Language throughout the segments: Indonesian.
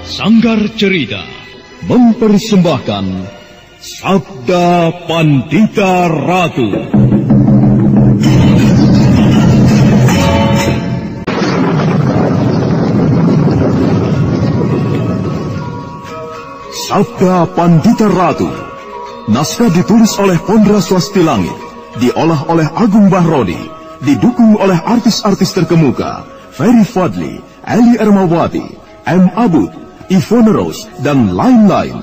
Sanggar Cerita mempersembahkan Sabda Pandita Ratu. Sabda Pandita Ratu. Naskah ditulis oleh Pondra Swasti Langit, diolah oleh Agung Bahrodi, didukung oleh artis-artis terkemuka Ferry Fadli, Ali Ermawati, M. Abud, Ivone Rose, dan lain-lain.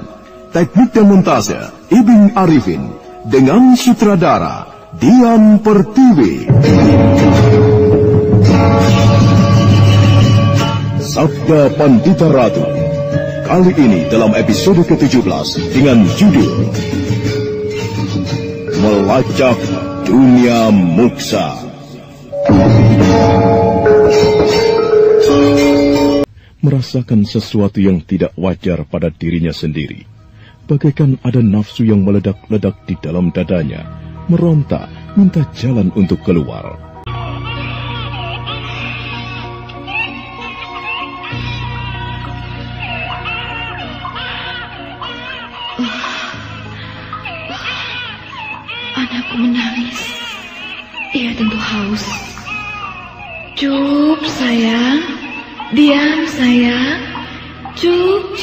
Teknik dan montase Ibing Arifin, dengan sutradara Dian Pertiwi. Sabda Pandita Ratu. Kali ini dalam episode ke-17 dengan judul Melacak Dunia Muksa. Merasakan sesuatu yang tidak wajar pada dirinya sendiri. Bagaikan ada nafsu yang meledak-ledak di dalam dadanya, meronta, minta jalan untuk keluar. Anakku menangis. Ia tentu haus. Cup, sayang. Diam, sayang. Cup.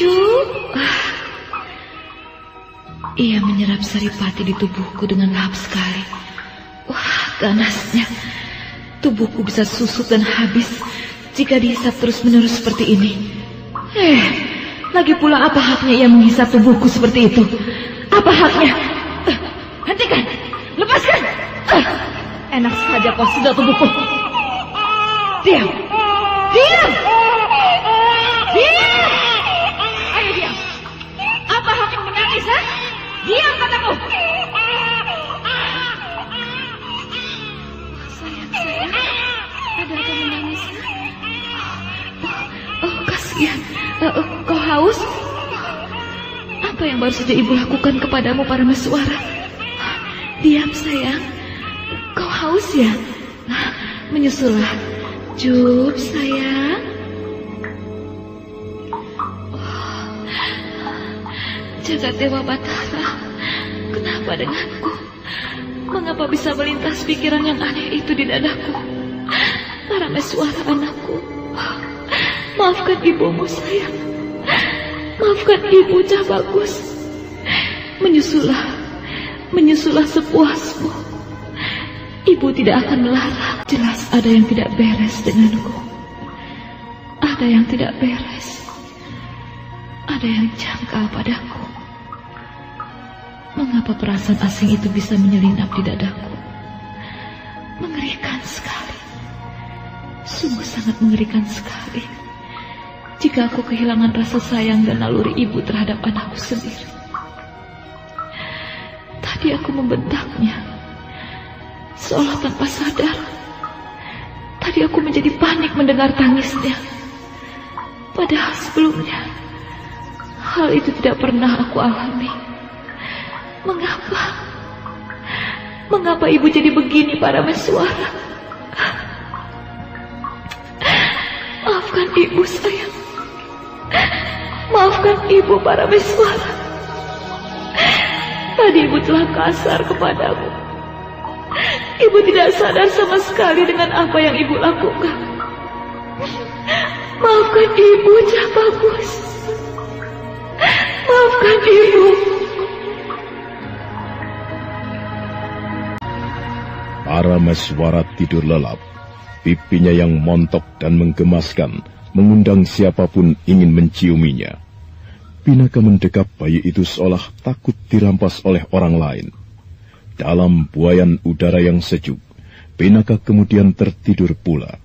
Ia menyerap saripati di tubuhku dengan lahap sekali. Wah, ganasnya. Tubuhku bisa susut dan habis jika dihisap terus-menerus seperti ini. Lagi pula apa haknya ia menghisap tubuhku seperti itu? Apa haknya? Hentikan! Lepaskan! Enak saja kau sedot tubuhku. Diam! Diam! Diam! Ayo diam! Apa haknya menangis, ha? Diam, kataku! Sayang, ada apa menangis? Oh, kasihan. Kau haus? Apa yang baru saja ibu lakukan kepadamu, Parameswara? Diam, sayang. Kau haus ya? Menyusullah. Cup, sayang. Jagat Dewa Batara, kenapa denganku? Mengapa bisa melintas pikiran yang aneh itu di dadaku? Parameswara anakku, maafkan ibumu, sayang. Maafkan ibu, Cah Bagus. Menyusullah sepuasmu. Ibu tidak akan melarang. Jelas ada yang tidak beres denganku. Ada yang tidak beres. Ada yang janggal padaku. Mengapa perasaan asing itu bisa menyelinap di dadaku? Mengerikan sekali. Sungguh sangat mengerikan sekali. Jika aku kehilangan rasa sayang dan naluri ibu terhadap anakku sendiri. Tadi aku membentaknya, seolah tanpa sadar. Tadi aku menjadi panik mendengar tangisnya. Padahal sebelumnya, hal itu tidak pernah aku alami. Mengapa ibu jadi begini, Parameswara? Maafkan ibu, sayang. Maafkan ibu, Parameswara. Tadi ibu telah kasar kepadamu. Ibu tidak sadar sama sekali dengan apa yang ibu lakukan. Maafkan ibu, Cah Bagus. Maafkan ibu. Parameswara tidur lelap. Pipinya yang montok dan menggemaskan mengundang siapapun ingin menciuminya. Pinaka mendekap bayi itu seolah takut dirampas oleh orang lain. Dalam buayan udara yang sejuk, Pinaka kemudian tertidur pula.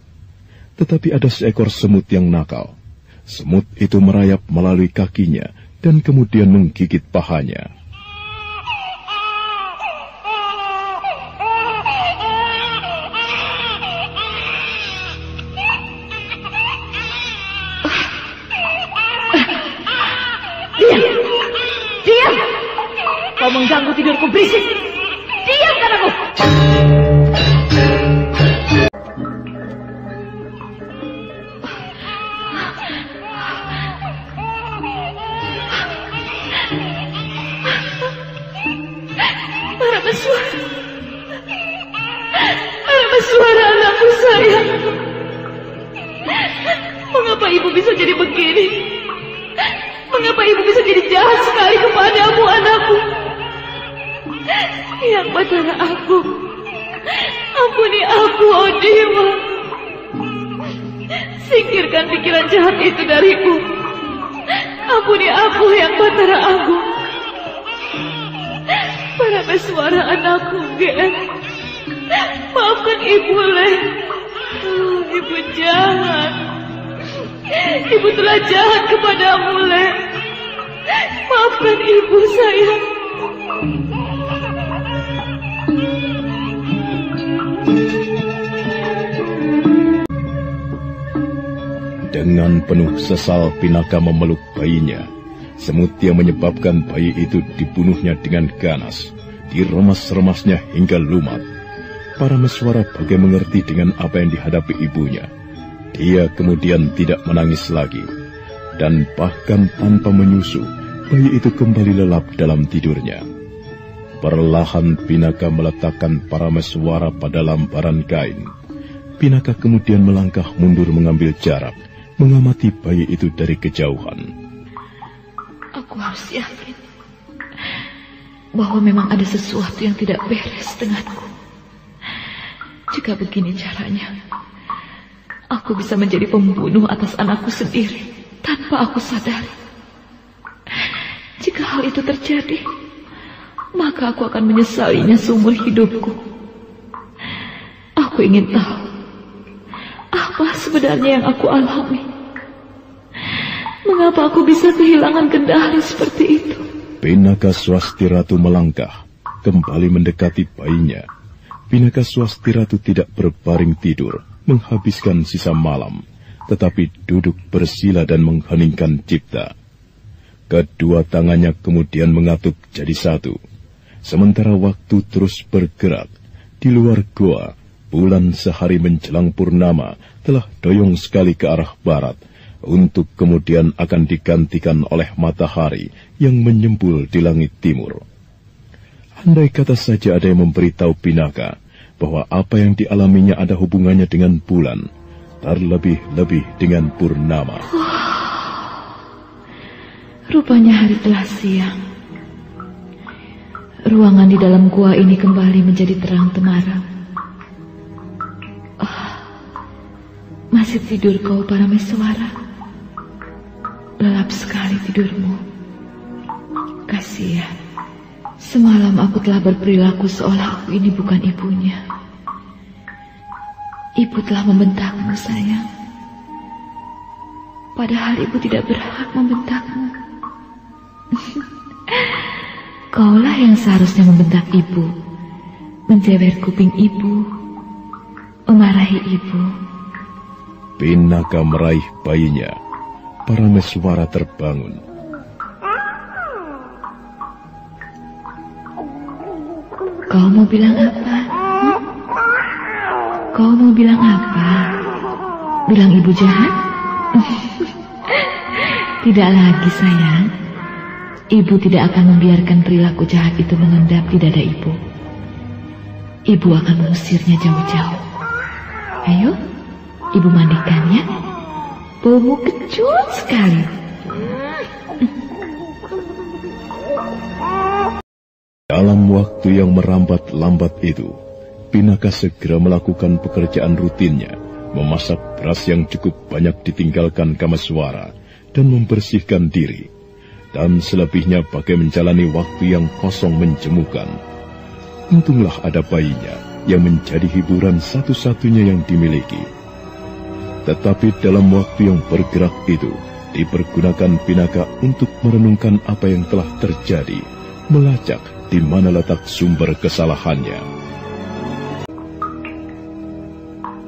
Tetapi ada seekor semut yang nakal. Semut itu merayap melalui kakinya dan kemudian menggigit pahanya. Diam! Kau mengganggu tidurku, berisik! Diam, kataku! sayang. Mengapa ibu bisa jadi begini? Mengapa ibu bisa jadi jahat sekali kepadamu, anakku? Yang Batara Agung, ampuni aku, oh Dewa. Singkirkan pikiran jahat itu dariku. Ampuni aku, Yang Batara Agung. Parameswara anakku, Gen. Maafkan ibu, Le. Oh, ibu jahat. Ibu telah jahat kepadamu, Le. Maafkan ibu, sayang. Dengan penuh sesal Pinaka memeluk bayinya. Semut yang menyebabkan bayi itu dibunuhnya dengan ganas, diremas-remasnya hingga lumat. Parameswara bagai mengerti dengan apa yang dihadapi ibunya. Dia kemudian tidak menangis lagi, dan bahkan tanpa menyusu, bayi itu kembali lelap dalam tidurnya. Perlahan Pinaka meletakkan Parameswara pada lambaran kain. Pinaka kemudian melangkah mundur mengambil jarak, mengamati bayi itu dari kejauhan. Aku harus yakin bahwa memang ada sesuatu yang tidak beres denganku. Jika begini caranya, aku bisa menjadi pembunuh atas anakku sendiri tanpa aku sadari. Jika hal itu terjadi, maka aku akan menyesalinya seumur hidupku. Aku ingin tahu apa sebenarnya yang aku alami. Mengapa aku bisa kehilangan kendali seperti itu? Pinaka Swasti Ratu melangkah, kembali mendekati bayinya. Pinaka Swasti Ratu tidak berbaring tidur, menghabiskan sisa malam, tetapi duduk bersila dan mengheningkan cipta. Kedua tangannya kemudian mengatup jadi satu. Sementara waktu terus bergerak, di luar goa, bulan sehari menjelang purnama telah doyong sekali ke arah barat, untuk kemudian akan digantikan oleh matahari yang menyembul di langit timur. Andai kata saja ada yang memberitahu Pinaka bahwa apa yang dialaminya ada hubungannya dengan bulan, terlebih-lebih dengan purnama. Rupanya hari telah siang. Ruangan di dalam gua ini kembali menjadi terang temaram. Masih tidur kau, Parameswara? Lelap sekali tidurmu. Kasihan. Semalam aku telah berperilaku seolah aku ini bukan ibunya. Ibu telah membentakmu, sayang. Padahal ibu tidak berhak membentakmu. Kaulah yang seharusnya membentak ibu, menjewer kuping ibu, memarahi ibu. Pinaka meraih bayinya. Parameswara terbangun. Kau mau bilang apa? Kau mau bilang apa? Bilang ibu jahat? Tidak lagi, sayang. Ibu tidak akan membiarkan perilaku jahat itu mengendap di dada ibu. Ibu akan mengusirnya jauh-jauh. Ayo, ibu mandikan ya. Baumu kecut sekali. Dalam waktu yang merambat-lambat itu, Pinaka segera melakukan pekerjaan rutinnya, memasak beras yang cukup banyak ditinggalkan Kameswara, dan membersihkan diri. Dan selebihnya bagai menjalani waktu yang kosong menjemukan. Untunglah ada bayinya yang menjadi hiburan satu-satunya yang dimiliki. Tetapi dalam waktu yang bergerak itu, dipergunakan Pinaka untuk merenungkan apa yang telah terjadi, melacak di mana letak sumber kesalahannya.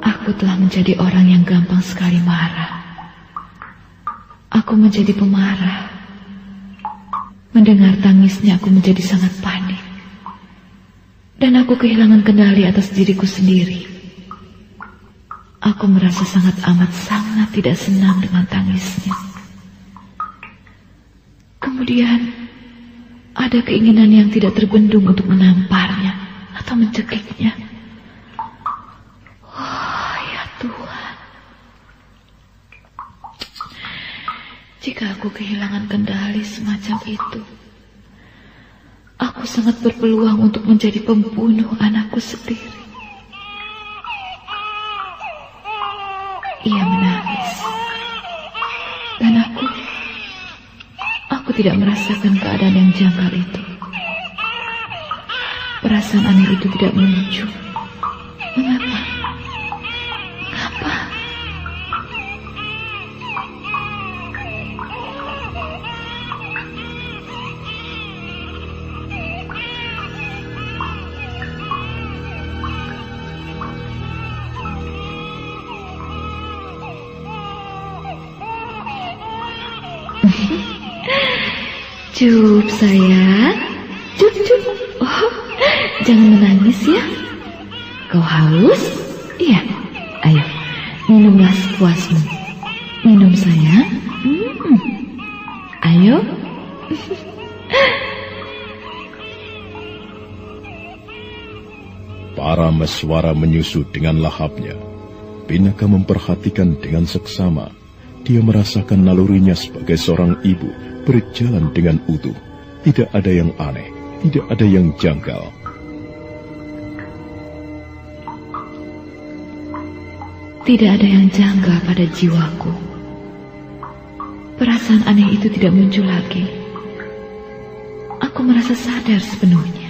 Aku telah menjadi orang yang gampang sekali marah. Aku menjadi pemarah. Mendengar tangisnya aku menjadi sangat panik. Dan aku kehilangan kendali atas diriku sendiri. Aku merasa sangat tidak senang dengan tangisnya. Kemudian ada keinginan yang tidak terbendung untuk menamparnya atau mencekiknya. Oh, ya Jika aku kehilangan kendali semacam itu, aku sangat berpeluang untuk menjadi pembunuh anakku sendiri. Ia menangis, dan aku tidak merasakan keadaan yang janggal itu. Perasaan aneh itu tidak muncul. Mengapa? Cup sayang, cup. Oh, jangan menangis ya. Kau haus? Iya. Ayo, minumlah sepuasmu. Minum sayang. Ayo. Parameswara menyusu dengan lahapnya. Pinaka memperhatikan dengan seksama. Dia merasakan nalurinya sebagai seorang ibu berjalan dengan utuh. Tidak ada yang aneh, tidak ada yang janggal. Tidak ada yang janggal pada jiwaku. Perasaan aneh itu tidak muncul lagi. Aku merasa sadar sepenuhnya.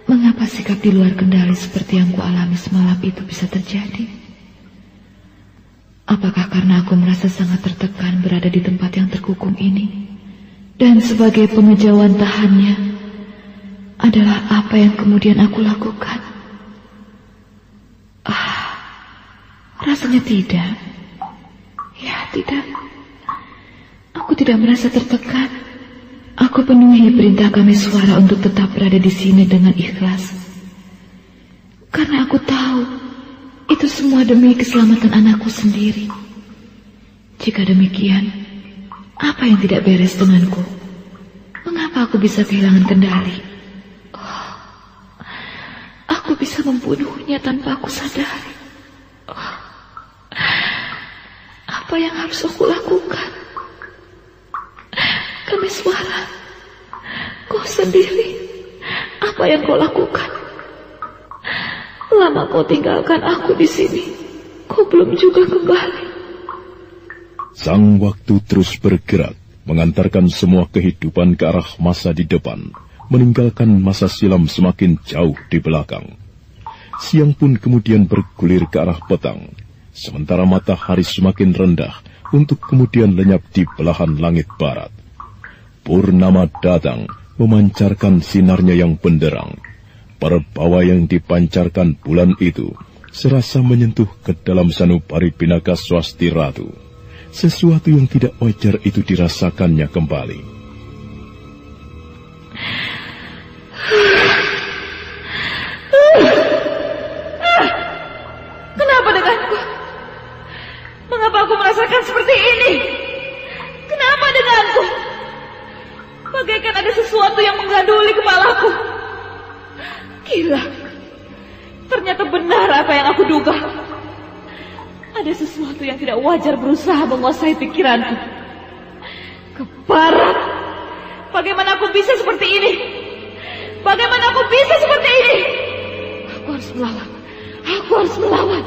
Mengapa sikap di luar kendali seperti yang kualami semalam itu bisa terjadi? Apakah karena aku merasa sangat tertekan berada di tempat yang terkukung ini? Dan sebagai pengejauhan tahannya adalah apa yang kemudian aku lakukan? Rasanya tidak. Ya, tidak. Aku tidak merasa tertekan. Aku penuhi perintah Kameswara untuk tetap berada di sini dengan ikhlas. Karena aku tahu itu semua demi keselamatan anakku sendiri. Jika demikian, apa yang tidak beres denganku? Mengapa aku bisa kehilangan kendali? Aku bisa membunuhnya tanpa aku sadari. Apa yang harus aku lakukan? Kameswara, kau sendiri, apa yang kau lakukan? Lama kau tinggalkan aku di sini, kau belum juga kembali. Sang waktu terus bergerak, mengantarkan semua kehidupan ke arah masa di depan, meninggalkan masa silam semakin jauh di belakang. Siang pun kemudian bergulir ke arah petang, sementara matahari semakin rendah untuk kemudian lenyap di belahan langit barat. Purnama datang, memancarkan sinarnya yang benderang. Perbawa yang dipancarkan bulan itu serasa menyentuh ke dalam sanubari Pinaka Swasti Ratu. Sesuatu yang tidak wajar itu dirasakannya kembali. Kenapa denganku? Mengapa aku merasakan seperti ini? Kenapa denganku? Bagaikan ada sesuatu yang mengganduli kepalaku. Gila, ternyata benar apa yang aku duga. Ada sesuatu yang tidak wajar berusaha menguasai pikiranku. Keparat, bagaimana aku bisa seperti ini? Bagaimana aku bisa seperti ini? Aku harus melawan. Aku harus melawan.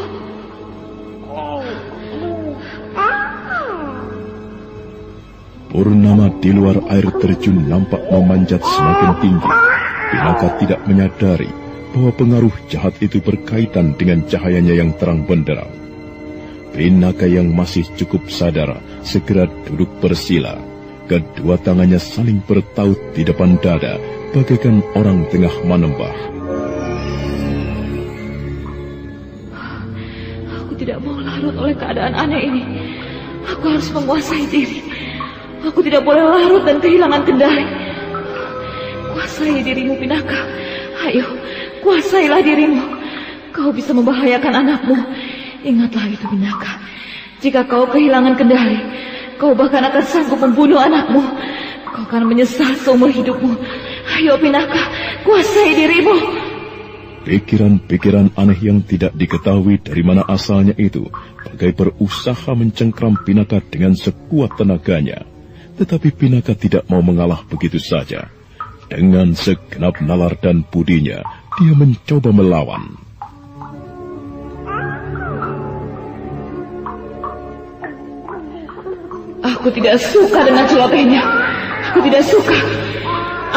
Purnama di luar air terjun nampak memanjat semakin tinggi. Pinaka tidak menyadari bahwa pengaruh jahat itu berkaitan dengan cahayanya yang terang benderang. Pinaka yang masih cukup sadar segera duduk bersila. Kedua tangannya saling bertaut di depan dada, bagaikan orang tengah menembah. Aku tidak mau larut oleh keadaan aneh ini. Aku harus menguasai diri. Aku tidak boleh larut dan kehilangan kendali. Kuasai dirimu, Pinaka. Ayo, kuasailah dirimu. Kau bisa membahayakan anakmu. Ingatlah itu, Pinaka. Jika kau kehilangan kendali, kau bahkan akan sanggup membunuh anakmu. Kau akan menyesal seumur hidupmu. Ayo, Pinaka, kuasai dirimu. Pikiran-pikiran aneh yang tidak diketahui dari mana asalnya itu bagai berusaha mencengkram Pinaka dengan sekuat tenaganya. Tetapi Pinaka tidak mau mengalah begitu saja. Dengan segenap nalar dan budinya, dia mencoba melawan. Aku tidak suka dengan celotehnya. Aku tidak suka.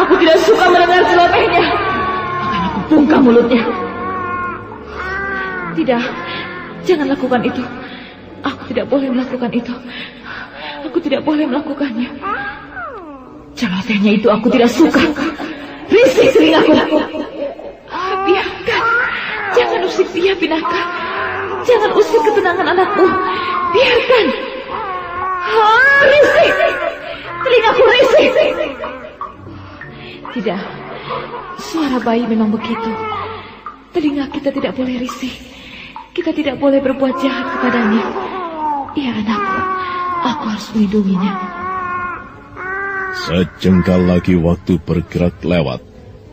Aku tidak suka mendengar celotehnya. Akan aku bungkam mulutnya. Tidak, jangan lakukan itu. Aku tidak boleh melakukan itu. Aku tidak boleh melakukannya. Celotehnya itu aku tidak suka. Risih telingaku. Biarkan. Jangan usik dia, Pinaka. Jangan usik ketenangan anakku. Biarkan. Risih. Telingaku risih. Tidak. Suara bayi memang begitu. Telinga kita tidak boleh risih. Kita tidak boleh berbuat jahat kepadanya. Ia anakku. Aku harus melindunginya. Sejengkal lagi waktu bergerak lewat.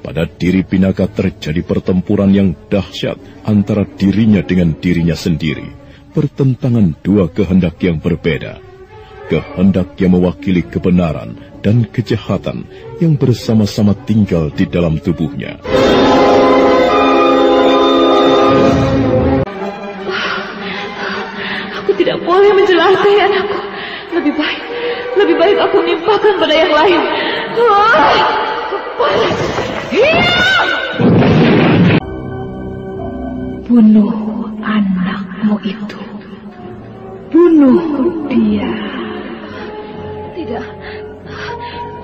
Pada diri Pinaka terjadi pertempuran yang dahsyat antara dirinya dengan dirinya sendiri. Pertentangan dua kehendak yang berbeda. Kehendak yang mewakili kebenaran dan kejahatan yang bersama-sama tinggal di dalam tubuhnya. Aku tidak boleh menjelakai anakku. Lebih baik aku nimpahkan pada yang lain. Bunuh anakmu itu. Bunuh dia. Tidak,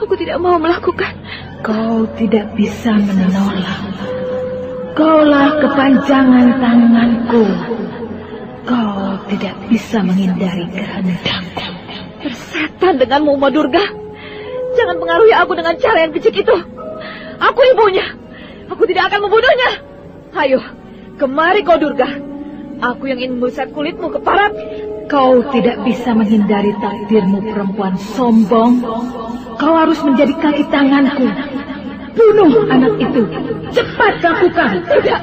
aku tidak mau melakukan. Kau tidak bisa menolak. Kaulah kepanjangan tanganku. Kau tidak bisa menghindari kehendakku. Bersetan denganmu, Uma Durga. Jangan pengaruhi aku dengan cara yang kecil itu. Aku ibunya. Aku tidak akan membunuhnya. Ayo, kemari kau Durga. Aku yang ingin merusak kulitmu keparat. Kau tidak bisa menghindari takdirmu, perempuan sombong. Kau harus menjadi kaki tanganku. Bunuh anak itu. Cepat lakukan. Tidak.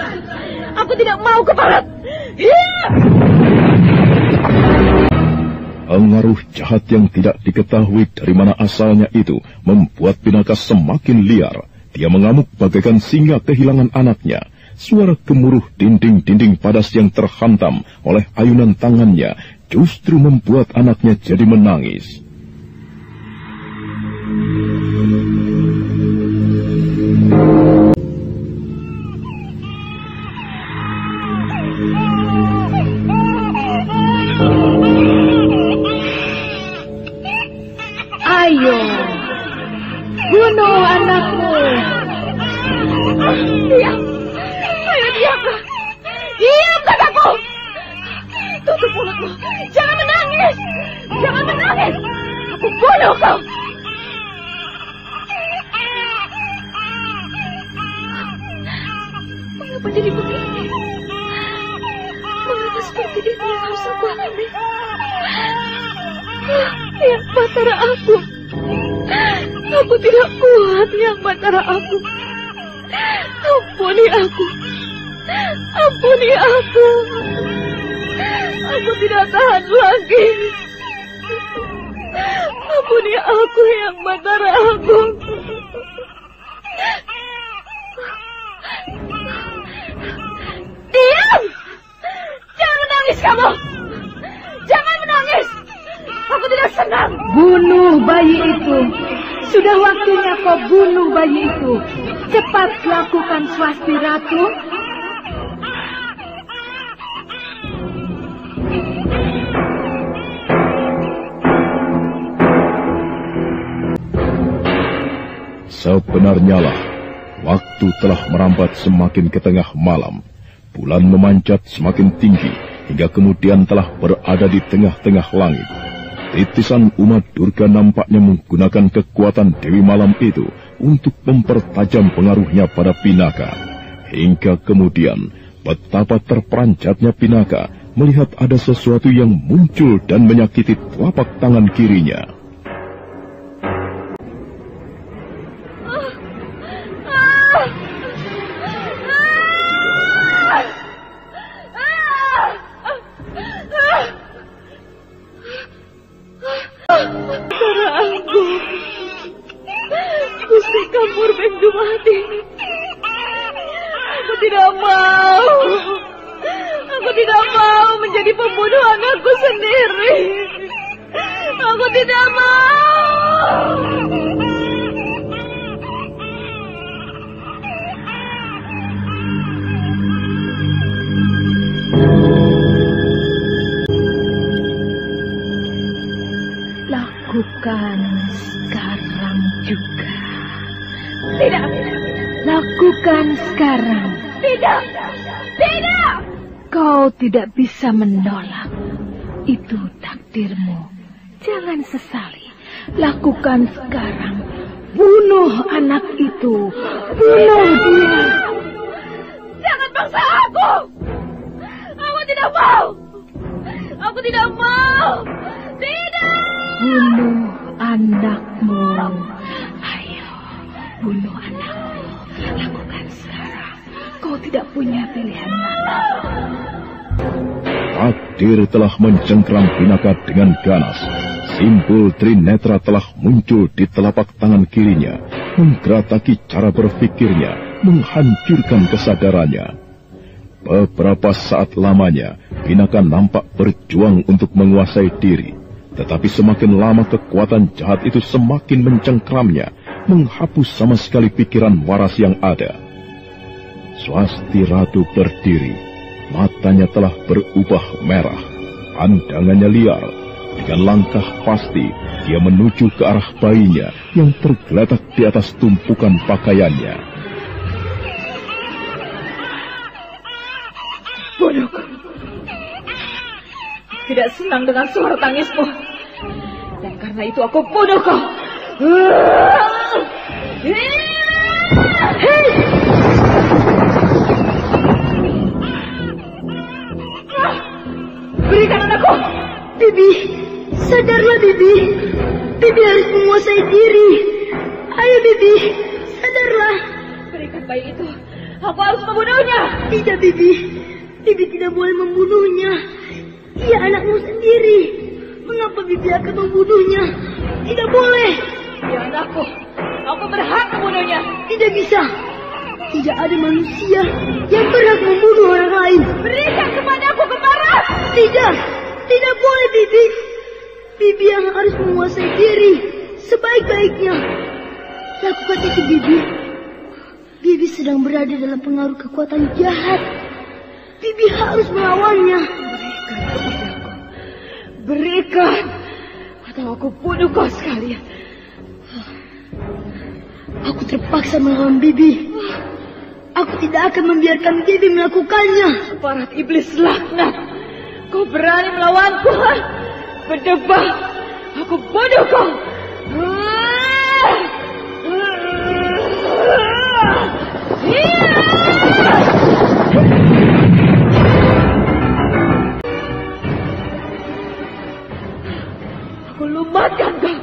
Aku tidak mau keparat. Pengaruh jahat yang tidak diketahui dari mana asalnya itu membuat Pinaka semakin liar. Dia mengamuk bagaikan singa kehilangan anaknya. Suara gemuruh dinding-dinding padas yang terhantam oleh ayunan tangannya justru membuat anaknya jadi menangis. Ayo, bunuh anakmu. Diam. Ayo diamlah. Diam kataku. Tutup mulutmu. Jangan menangis. Jangan menangis. Aku bunuh kau. Mengapa jadi begini? Mengapa seperti ini yang harus aku alami? Yang Batara aku. Aku tidak kuat, Yang Batara aku. Ampuni aku. Ampuni aku. Aku tidak tahan lagi. Ampuni aku, Yang Batara aku. Diam! Jangan menangis kamu. Jangan menangis. Aku tidak senang. Bunuh bayi itu. Sudah waktunya kau bunuh bayi itu. Cepat lakukan, Swasti Ratu. Sebenarnya lah, waktu telah merambat semakin ke tengah malam. Bulan memanjat semakin tinggi, hingga kemudian telah berada di tengah-tengah langit. Titisan Uma Durga nampaknya menggunakan kekuatan Dewi Malam itu untuk mempertajam pengaruhnya pada Pinaka. Hingga kemudian, betapa terperanjatnya Pinaka melihat ada sesuatu yang muncul dan menyakiti telapak tangan kirinya. Rindu mati. Aku tidak mau. Aku tidak mau menjadi pembunuh anakku sendiri. Aku tidak mau. Lakukan sekarang juga. Tidak. Lakukan sekarang. Tidak. Tidak. Kau tidak bisa menolak. Itu takdirmu. Jangan sesali. Lakukan sekarang. Bunuh anak itu. Bunuh dia. Jangan paksa aku. Aku tidak mau. Aku tidak mau. Tidak. Bunuh anakmu. Ayo, bunuh anakmu. Lakukan sekarang. Kau tidak punya pilihan lain. Takdir telah mencengkram Pinaka dengan ganas. Simbol Trinetra telah muncul di telapak tangan kirinya, menggerataki cara berpikirnya, menghancurkan kesadarannya. Beberapa saat lamanya, Pinaka nampak berjuang untuk menguasai diri. Tetapi semakin lama kekuatan jahat itu semakin mencengkramnya, menghapus sama sekali pikiran waras yang ada. Swasti Ratu berdiri, matanya telah berubah merah, pandangannya liar. Dengan langkah pasti, dia menuju ke arah bayinya yang tergeletak di atas tumpukan pakaiannya. Bunuhku. Tidak senang dengan suara tangismu. Dan karena itu aku bunuh kau. Berikan anakku. Bibi, sadarlah Bibi. Bibi harus menguasai diri. Ayo Bibi, sadarlah. Berikan bayi itu. Aku harus membunuhnya. Tidak Bibi. Bibi tidak boleh membunuhnya. Dia anakmu sendiri. Mengapa Bibi akan membunuhnya? Tidak boleh. Dia anakku. Aku berhak membunuhnya. Tidak bisa. Tidak ada manusia yang berhak membunuh orang lain. Berikan kepadaku kembaran. Tidak. Tidak boleh Bibi. Bibi yang harus menguasai diri sebaik-baiknya. Lakukan itu Bibi. Bibi sedang berada dalam pengaruh kekuatan jahat. Bibi harus melawannya. Berikan, atau aku bunuh kau sekalian. Aku terpaksa melawan Bibi. Aku tidak akan membiarkan Bibi melakukannya. Parat iblis laknat. Kau berani melawanku, ha? Berdebah. Aku bunuh kau. Aku lumatkan kau.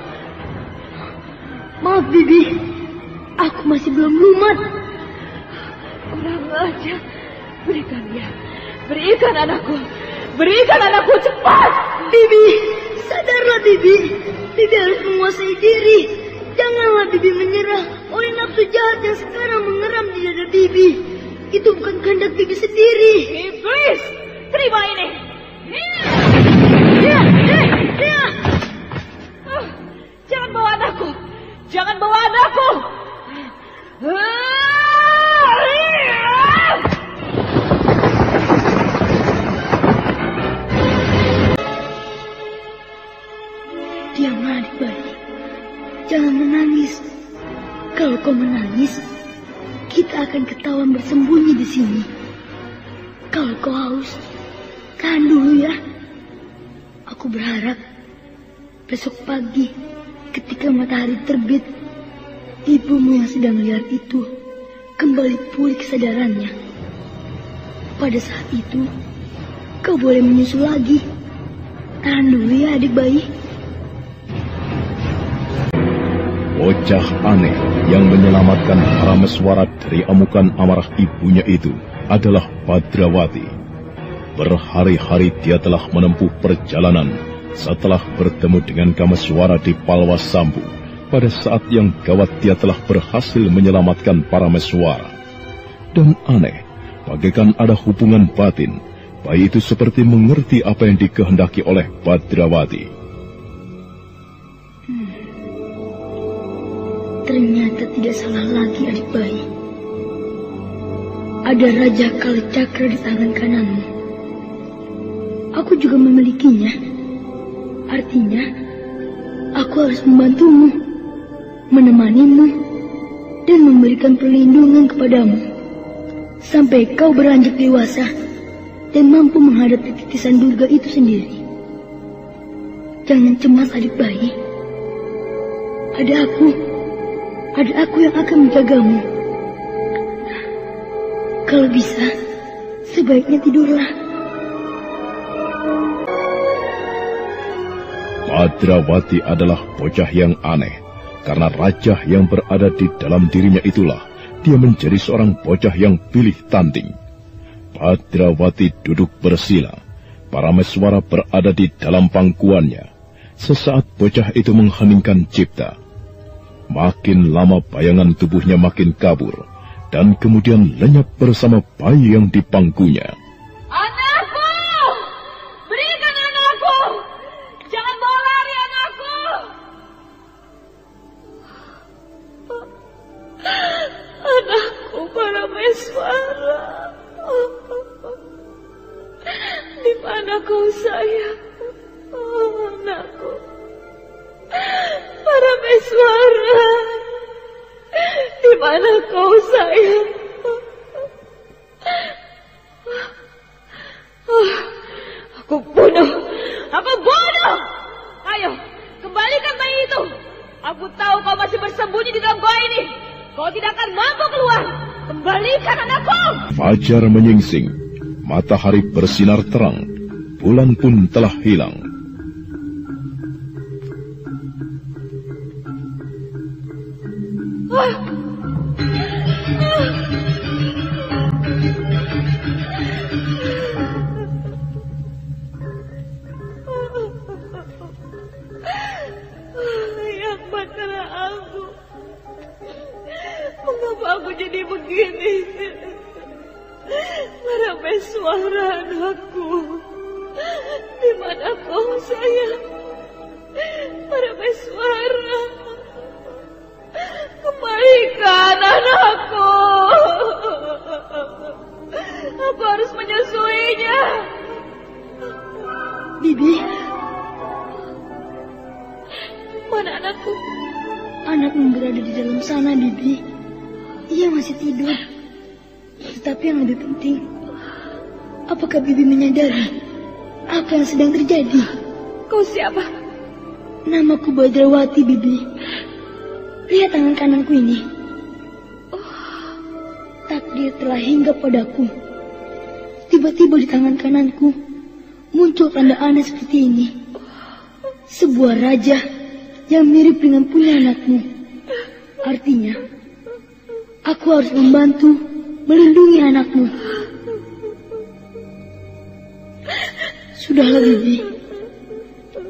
Maaf Bibi, aku masih belum lumat. Kurang ajar. Berikan dia. Berikan anakku. Berikan anakku cepat. Bibi, sadarlah Bibi. Bibi harus menguasai diri. Janganlah Bibi menyerah oleh nafsu jahat yang sekarang mengeram di dada Bibi. Itu bukan kehendak Bibi sendiri. Iblis, terima ini. Jangan bawa anakku. Jangan bawa anakku. Diamlah adik-adik. Jangan menangis. Kalau kau menangis, kita akan ketahuan bersembunyi di sini. Kalau kau haus, tahan dulu ya. Aku berharap besok pagi ketika matahari terbit, ibumu yang sedang liar itu kembali pulih kesadarannya. Pada saat itu, kau boleh menyusul lagi. Tahan dulu ya adik bayi. Bocah aneh yang menyelamatkan Parameswara dari amukan amarah ibunya itu adalah Badrawati. Berhari-hari dia telah menempuh perjalanan setelah bertemu dengan Kameswara di Palwasambu. pada saat yang gawat dia telah berhasil menyelamatkan Parameswara. Dan aneh, bagaikan ada hubungan batin, bayi itu seperti mengerti apa yang dikehendaki oleh Badrawati. Ternyata tidak salah lagi adik bayi. Ada Raja Kalacakra di tangan kananmu. Aku juga memilikinya. Artinya, aku harus membantumu, menemanimu, dan memberikan perlindungan kepadamu sampai kau beranjak dewasa dan mampu menghadapi titisan Durga itu sendiri. Jangan cemas adik bayi. Ada aku yang akan menjagamu. Kalau bisa, sebaiknya tidurlah. Badrawati adalah bocah yang aneh, karena raja yang berada di dalam dirinya itulah dia menjadi seorang bocah yang pilih tanding. Badrawati duduk bersila, Parameswara berada di dalam pangkuannya. Sesaat bocah itu mengheningkan cipta. Makin lama bayangan tubuhnya makin kabur, dan kemudian lenyap bersama bayi yang dipangkunya. Anakku! Berikan anakku! Jangan bawa lari anakku! Anakku Parameswara. Di mana kau sayang? Anakku Parameswara. Di mana kau sayang? Aku bunuh! Ayo, kembalikan bayi itu. Aku tahu kau masih bersembunyi di dalam gua ini. Kau tidak akan mampu keluar. Kembalikan anakku. Fajar menyingsing, matahari bersinar terang, bulan pun telah hilang. Yang mana aku? Mengapa aku jadi begini? Parameswara anakku. Di mana kau sayang? Parameswara. Kembalikan anakku. Aku harus menyusuinya. Bibi. Mana anakku? Anakmu berada di dalam sana, Bibi. Ia masih tidur. Tetapi yang lebih penting, apakah Bibi menyadari apa yang sedang terjadi? Kau siapa? Namaku Badrawati, Bibi. Lihat tangan kananku ini. Takdir telah hinggap padaku. Tiba-tiba di tangan kananku muncul tanda aneh seperti ini. Sebuah raja yang mirip dengan punya anakmu. Artinya, aku harus membantu melindungi anakmu. Sudahlah, Bibi.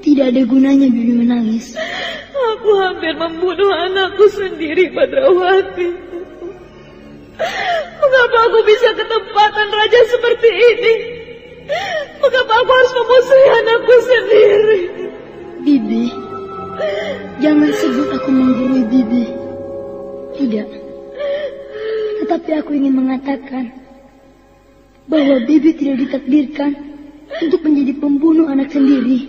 Tidak ada gunanya Bibi menangis. Aku hampir membunuh anakku sendiri, Badrawati. Mengapa aku bisa ketempatan raja seperti ini? Mengapa aku harus memusuhi anakku sendiri? Bibi, jangan sebut aku menggurui Bibi. Tidak. Tetapi aku ingin mengatakan bahwa Bibi tidak ditakdirkan untuk menjadi pembunuh anak sendiri.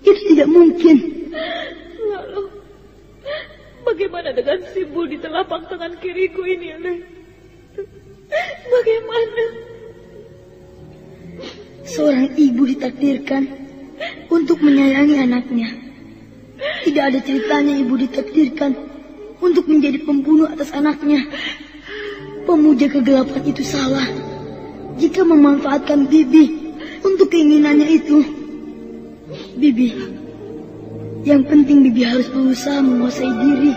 Itu tidak mungkin. Lalu, bagaimana dengan simbol di telapak tangan kiriku ini, Alek? Bagaimana? Seorang ibu ditakdirkan untuk menyayangi anaknya. Tidak ada ceritanya ibu ditakdirkan untuk menjadi pembunuh atas anaknya. Pemuja kegelapan itu salah jika memanfaatkan Bibi untuk keinginannya itu. Bibi, yang penting Bibi harus berusaha menguasai diri,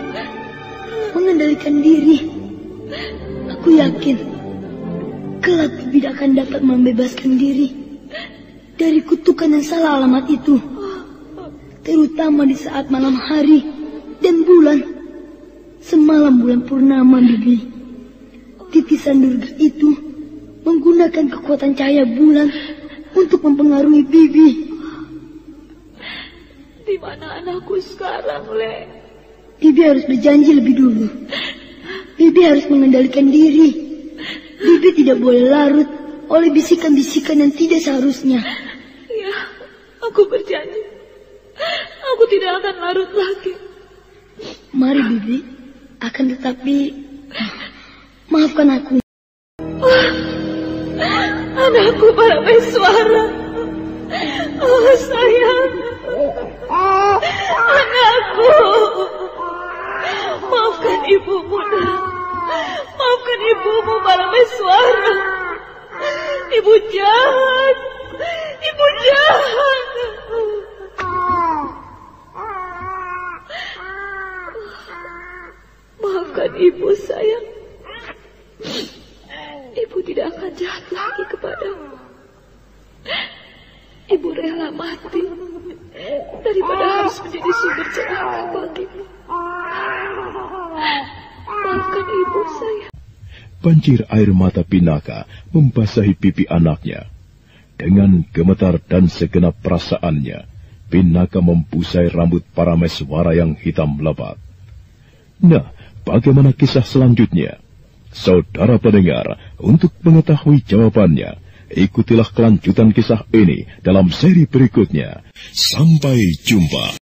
mengendalikan diri. Aku yakin kelak Bibi akan dapat membebaskan diri dari kutukan yang salah alamat itu, terutama di saat malam hari dan bulan. Semalam bulan purnama, Bibi. Titisan Durga itu menggunakan kekuatan cahaya bulan untuk mempengaruhi Bibi. Di mana anakku sekarang, Le? Bibi harus berjanji lebih dulu. Bibi harus mengendalikan diri. Bibi tidak boleh larut oleh bisikan-bisikan yang tidak seharusnya. Ya, aku berjanji. Aku tidak akan larut lagi. Mari, Bibi. Akan tetapi, maafkan aku. Anakku Parameswara. Oh, sayang. Anakku. Maafkan ibumu, nak. Maafkan ibumu, Parameswara. Ibu jahat. Ibu jahat. Maafkan ibu, sayang. Ibu tidak akan jahat lagi kepadamu. Ibu rela mati daripada harus menjadi sumber celaka bagimu. Maafkan ibu, sayang. Banjir air mata Pinaka membasahi pipi anaknya. Dengan gemetar dan segenap perasaannya, Pinaka membusai rambut Parameswara yang hitam lebat. Nah, bagaimana kisah selanjutnya? Saudara pendengar, untuk mengetahui jawabannya, ikutilah kelanjutan kisah ini dalam seri berikutnya. Sampai jumpa.